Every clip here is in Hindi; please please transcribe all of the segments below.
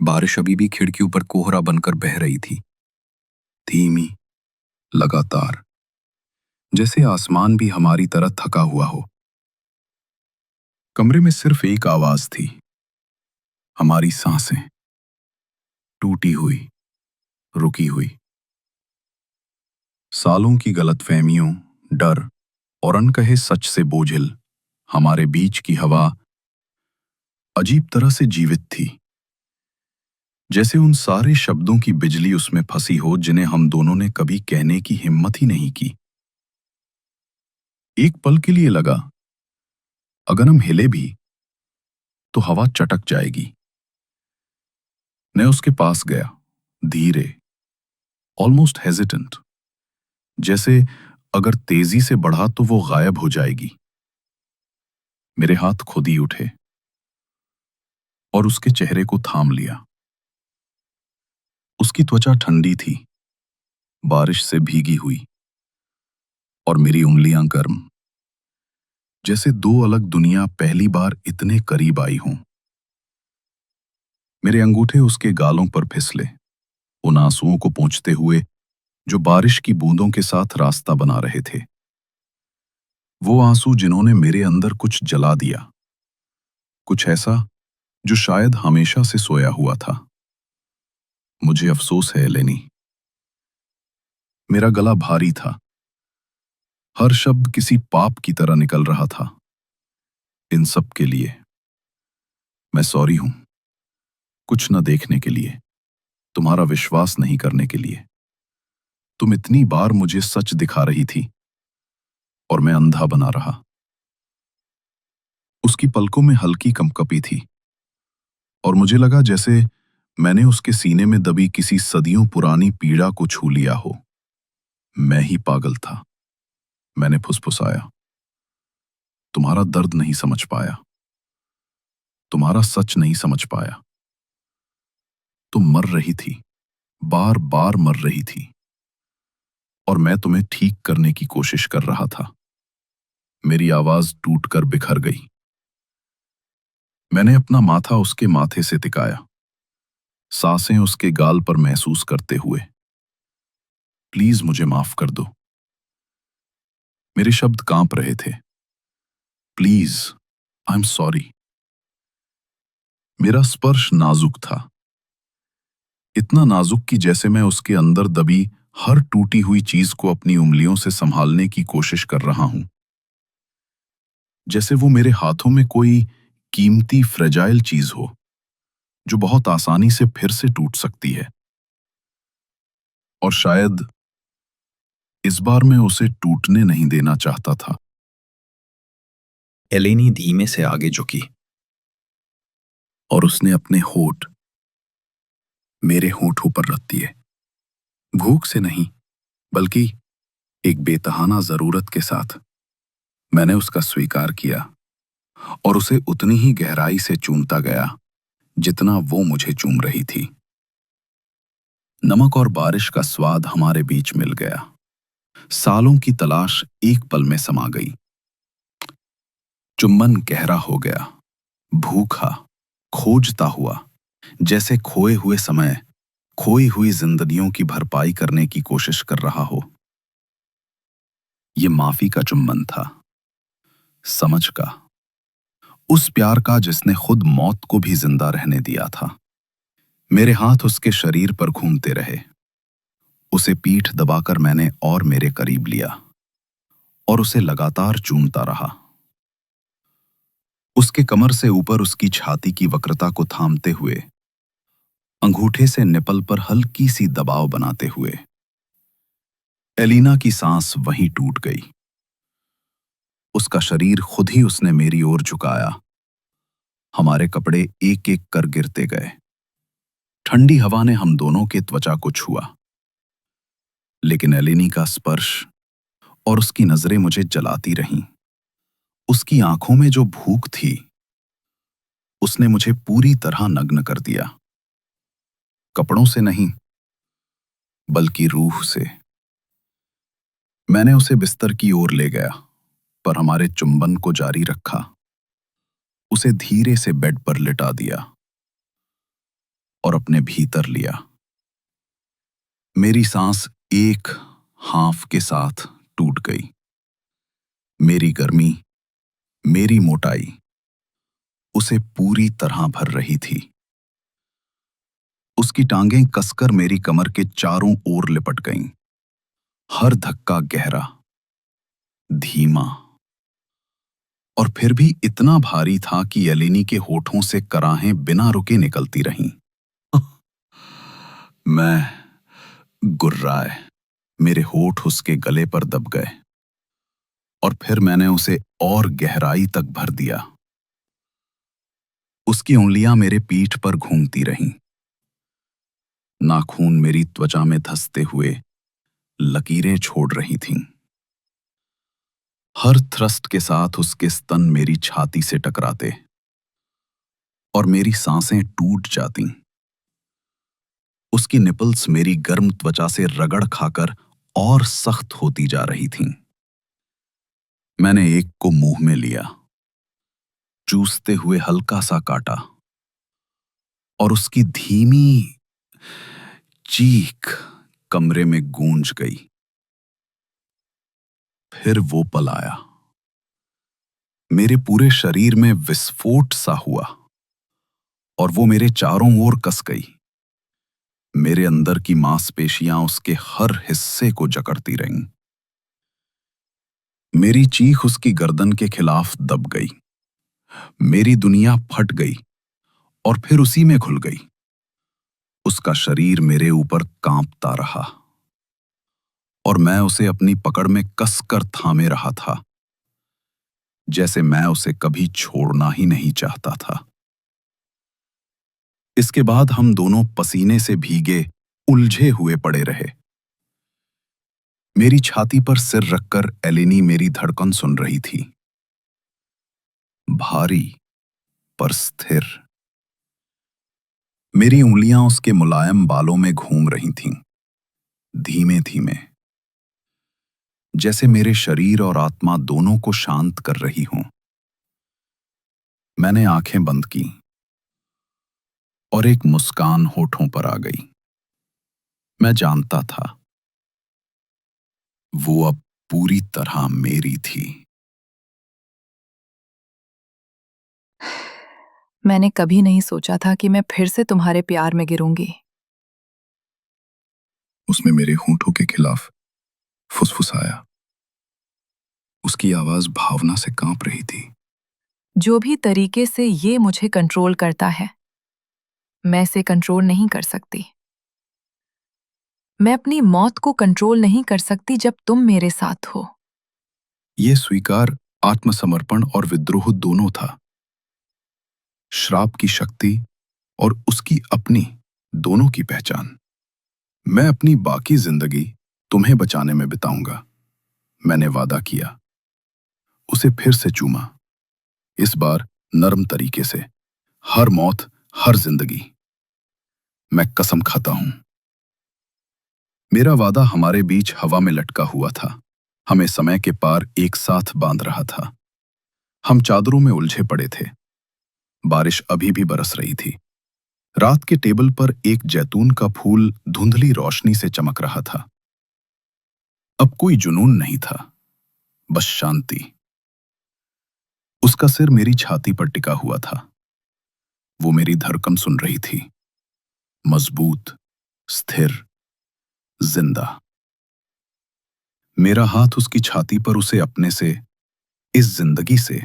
बारिश अभी भी खिड़कियों पर कोहरा बनकर बह रही थी, धीमी, लगातार, जैसे आसमान भी हमारी तरह थका हुआ हो। कमरे में सिर्फ एक आवाज थी, हमारी सांसें, टूटी हुई, रुकी हुई। सालों की गलतफहमियों, डर और अनकहे सच से बोझिल हमारे बीच की हवा अजीब तरह से जीवित थी, जैसे उन सारे शब्दों की बिजली उसमें फंसी हो जिन्हें हम दोनों ने कभी कहने की हिम्मत ही नहीं की। एक पल के लिए लगा, अगर हम हिले भी तो हवा चटक जाएगी। मैं उसके पास गया, धीरे, ऑलमोस्ट हेजिटेंट, जैसे अगर तेजी से बढ़ा तो वो गायब हो जाएगी। मेरे हाथ खुद ही उठे और उसके चेहरे को थाम लिया। उसकी त्वचा ठंडी थी, बारिश से भीगी हुई, और मेरी उंगलियां गर्म, जैसे दो अलग दुनिया पहली बार इतने करीब आई हों। मेरे अंगूठे उसके गालों पर फिसले, उन आंसुओं को पोंछते हुए जो बारिश की बूंदों के साथ रास्ता बना रहे थे। वो आंसू जिन्होंने मेरे अंदर कुछ जला दिया, कुछ ऐसा जो शायद हमेशा से सोया हुआ था। मुझे अफसोस है लेनी, मेरा गला भारी था, हर शब्द किसी पाप की तरह निकल रहा था। इन सब के लिए मैं सॉरी हूं, कुछ न देखने के लिए, तुम्हारा विश्वास नहीं करने के लिए। तुम इतनी बार मुझे सच दिखा रही थी और मैं अंधा बना रहा। उसकी पलकों में हल्की कंपकपी थी और मुझे लगा जैसे मैंने उसके सीने में दबी किसी सदियों पुरानी पीड़ा को छू लिया हो। मैं ही पागल था। मैंने फुसफुसाया, तुम्हारा दर्द नहीं समझ पाया, तुम्हारा सच नहीं समझ पाया। तुम मर रही थी, बार बार मर रही थी, और मैं तुम्हें ठीक करने की कोशिश कर रहा था। मेरी आवाज टूटकर बिखर गई। मैंने अपना माथा उसके माथे से टिकाया, सांसें उसके गाल पर महसूस करते हुए। प्लीज मुझे माफ कर दो। मेरे शब्द कांप रहे थे। Please, I am sorry. मेरा स्पर्श नाजुक था, इतना नाजुक कि जैसे मैं उसके अंदर दबी हर टूटी हुई चीज को अपनी उंगलियों से संभालने की कोशिश कर रहा हूं। जैसे वो मेरे हाथों में कोई कीमती फ्रेजाइल चीज हो जो बहुत आसानी से फिर से टूट सकती है। और शायद इस बार मैं उसे टूटने नहीं देना चाहता था। एलेनी धीमे से आगे झुकी और उसने अपने होठ मेरे होठों पर रख दिए। भूख से नहीं, बल्कि एक बेतहाना जरूरत के साथ। मैंने उसका स्वीकार किया और उसे उतनी ही गहराई से चूमता गया जितना वो मुझे चूम रही थी। नमक और बारिश का स्वाद हमारे बीच मिल गया। सालों की तलाश एक पल में समा गई। चुम्बन गहरा हो गया, भूखा, खोजता हुआ, जैसे खोए हुए समय, खोई हुई जिंदगियों की भरपाई करने की कोशिश कर रहा हो। ये माफी का चुम्बन था, समझ का, उस प्यार का जिसने खुद मौत को भी जिंदा रहने दिया था। मेरे हाथ उसके शरीर पर घूमते रहे। उसे पीठ दबाकर मैंने और मेरे करीब लिया और उसे लगातार चूमता रहा। उसके कमर से ऊपर उसकी छाती की वक्रता को थामते हुए, अंगूठे से निपल पर हल्की सी दबाव बनाते हुए। एलिना की सांस वहीं टूट गई। उसका शरीर खुद ही उसने मेरी ओर झुकाया। हमारे कपड़े एक एक कर गिरते गए। ठंडी हवा ने हम दोनों के त्वचा को छुआ, लेकिन एलिनी का स्पर्श और उसकी नजरें मुझे जलाती रहीं। उसकी आंखों में जो भूख थी, उसने मुझे पूरी तरह नग्न कर दिया। कपड़ों से नहीं, बल्कि रूह से। मैंने उसे बिस्तर की ओर ले गया, पर हमारे चुंबन को जारी रखा। उसे धीरे से बेड पर लिटा दिया और अपने भीतर लिया। मेरी सांस एक हाफ के साथ टूट गई। मेरी गर्मी, मेरी मोटाई उसे पूरी तरह भर रही थी। उसकी टांगें कसकर मेरी कमर के चारों ओर लिपट गईं। हर धक्का गहरा, धीमा और फिर भी इतना भारी था कि एलेनी के होठों से कराहें बिना रुके निकलती रहीं। मैं गुर्राए, मेरे होठ उसके गले पर दब गए और फिर मैंने उसे और गहराई तक भर दिया। उसकी उंगलियां मेरे पीठ पर घूमती रहीं। नाखून मेरी त्वचा में धंसते हुए लकीरें छोड़ रही थीं। हर थ्रस्ट के साथ उसके स्तन मेरी छाती से टकराते और मेरी सांसें टूट जातीं। उसकी निपल्स मेरी गर्म त्वचा से रगड़ खाकर और सख्त होती जा रही थीं। मैंने एक को मुंह में लिया, चूसते हुए हल्का सा काटा और उसकी धीमी चीख कमरे में गूंज गई। फिर वो पल आया। मेरे पूरे शरीर में विस्फोट सा हुआ और वो मेरे चारों ओर कस गई। मेरे अंदर की मांसपेशियां उसके हर हिस्से को जकड़ती रहीं। मेरी चीख उसकी गर्दन के खिलाफ दब गई। मेरी दुनिया फट गई और फिर उसी में घुल गई। उसका शरीर मेरे ऊपर कांपता रहा और मैं उसे अपनी पकड़ में कसकर थामे रहा था, जैसे मैं उसे कभी छोड़ना ही नहीं चाहता था। इसके बाद हम दोनों पसीने से भीगे, उलझे हुए पड़े रहे। मेरी छाती पर सिर रखकर एलेनी मेरी धड़कन सुन रही थी, भारी पर स्थिर। मेरी उंगलियां उसके मुलायम बालों में घूम रही थीं, धीमे धीमे, जैसे मेरे शरीर और आत्मा दोनों को शांत कर रही हों। मैंने आंखें बंद की और एक मुस्कान होठों पर आ गई। मैं जानता था, वो अब पूरी तरह मेरी थी। मैंने कभी नहीं सोचा था कि मैं फिर से तुम्हारे प्यार में गिरूंगी। उसने मेरे होठों के खिलाफ फुसफुसाया। उसकी आवाज भावना से कांप रही थी। जो भी तरीके से ये मुझे कंट्रोल करता है, मैं इसे कंट्रोल नहीं कर सकती। मैं अपनी मौत को कंट्रोल नहीं कर सकती जब तुम मेरे साथ हो। ये स्वीकार आत्मसमर्पण और विद्रोह दोनों था। श्राप की शक्ति और उसकी अपनी, दोनों की पहचान। मैं अपनी बाकी जिंदगी तुम्हें बचाने में बिताऊंगा, मैंने वादा किया। उसे फिर से चूमा, इस बार नरम तरीके से। हर मौत, हर जिंदगी। मैं कसम खाता हूं। मेरा वादा हमारे बीच हवा में लटका हुआ था, हमें समय के पार एक साथ बांध रहा था। हम चादरों में उलझे पड़े थे। बारिश अभी भी बरस रही थी। रात के टेबल पर एक जैतून का फूल धुंधली रोशनी से चमक रहा था। अब कोई जुनून नहीं था, बस शांति। उसका सिर मेरी छाती पर टिका हुआ था। वो मेरी धड़कन सुन रही थी, मजबूत, स्थिर, जिंदा। मेरा हाथ उसकी छाती पर उसे अपने से, इस जिंदगी से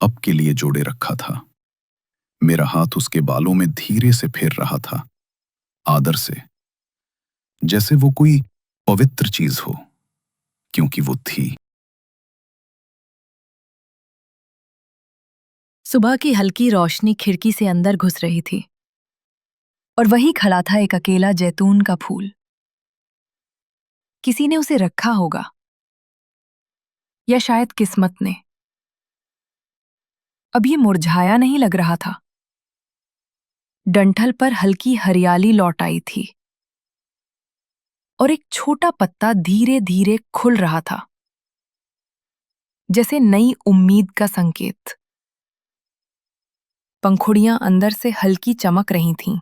अब के लिए जोड़े रखा था। मेरा हाथ उसके बालों में धीरे से फेर रहा था, आदर से, जैसे वो कोई पवित्र चीज हो, क्योंकि वो थी। सुबह की हल्की रोशनी खिड़की से अंदर घुस रही थी और वहीं खड़ा था एक अकेला जैतून का फूल। किसी ने उसे रखा होगा, या शायद किस्मत ने। अब ये मुरझाया नहीं लग रहा था। डंठल पर हल्की हरियाली लौट आई थी और एक छोटा पत्ता धीरे धीरे खुल रहा था, जैसे नई उम्मीद का संकेत। पंखुड़ियां अंदर से हल्की चमक रही थीं।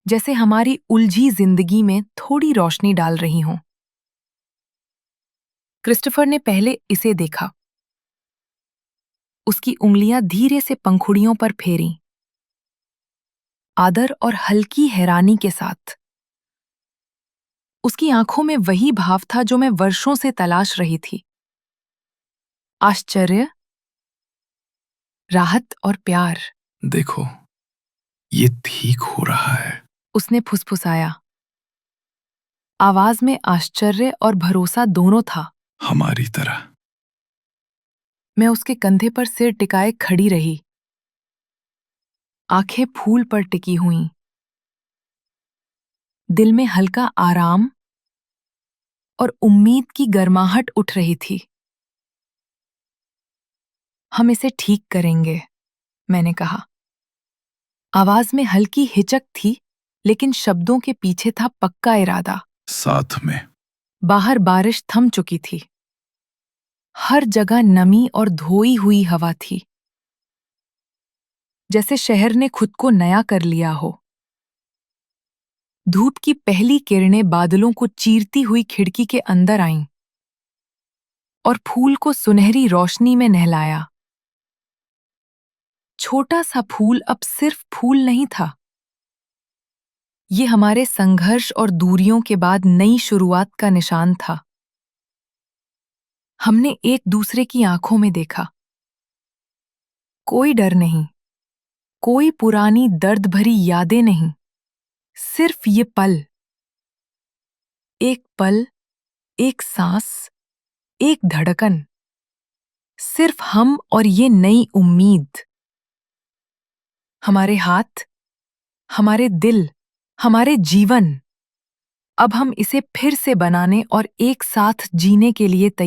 जैसे हमारी उलझी जिंदगी में थोड़ी रोशनी डाल रही हों। क्रिस्टोफर ने पहले इसे देखा। उसकी उंगलियां धीरे से पंखुड़ियों पर फेरीं, आदर और हल्की हैरानी के साथ। उसकी आंखों में वही भाव था जो मैं वर्षों से तलाश रही थी। आश्चर्य, राहत और प्यार। देखो, ये ठीक हो रहा है। उसने फुसफुसाया। आवाज में आश्चर्य और भरोसा दोनों था। हमारी तरह। मैं उसके कंधे पर सिर टिकाए खड़ी रही, आंखें फूल पर टिकी हुईं। दिल में हल्का आराम और उम्मीद की गर्माहट उठ रही थी। हम इसे ठीक करेंगे, मैंने कहा। आवाज में हल्की हिचक थी, लेकिन शब्दों के पीछे था पक्का इरादा। साथ में। बाहर बारिश थम चुकी थी। हर जगह नमी और धोई हुई हवा थी, जैसे शहर ने खुद को नया कर लिया हो। धूप की पहली किरणें बादलों को चीरती हुई खिड़की के अंदर आईं और फूल को सुनहरी रोशनी में नहलाया। छोटा सा फूल अब सिर्फ फूल नहीं था। ये हमारे संघर्ष और दूरियों के बाद नई शुरुआत का निशान था। हमने एक दूसरे की आंखों में देखा। कोई डर नहीं, कोई पुरानी दर्द भरी यादें नहीं, सिर्फ ये पल। एक पल, एक सांस, एक धड़कन। सिर्फ हम और ये नई उम्मीद। हमारे हाथ, हमारे दिल, हमारे जीवन। अब हम इसे फिर से बनाने और एक साथ जीने के लिए तैयार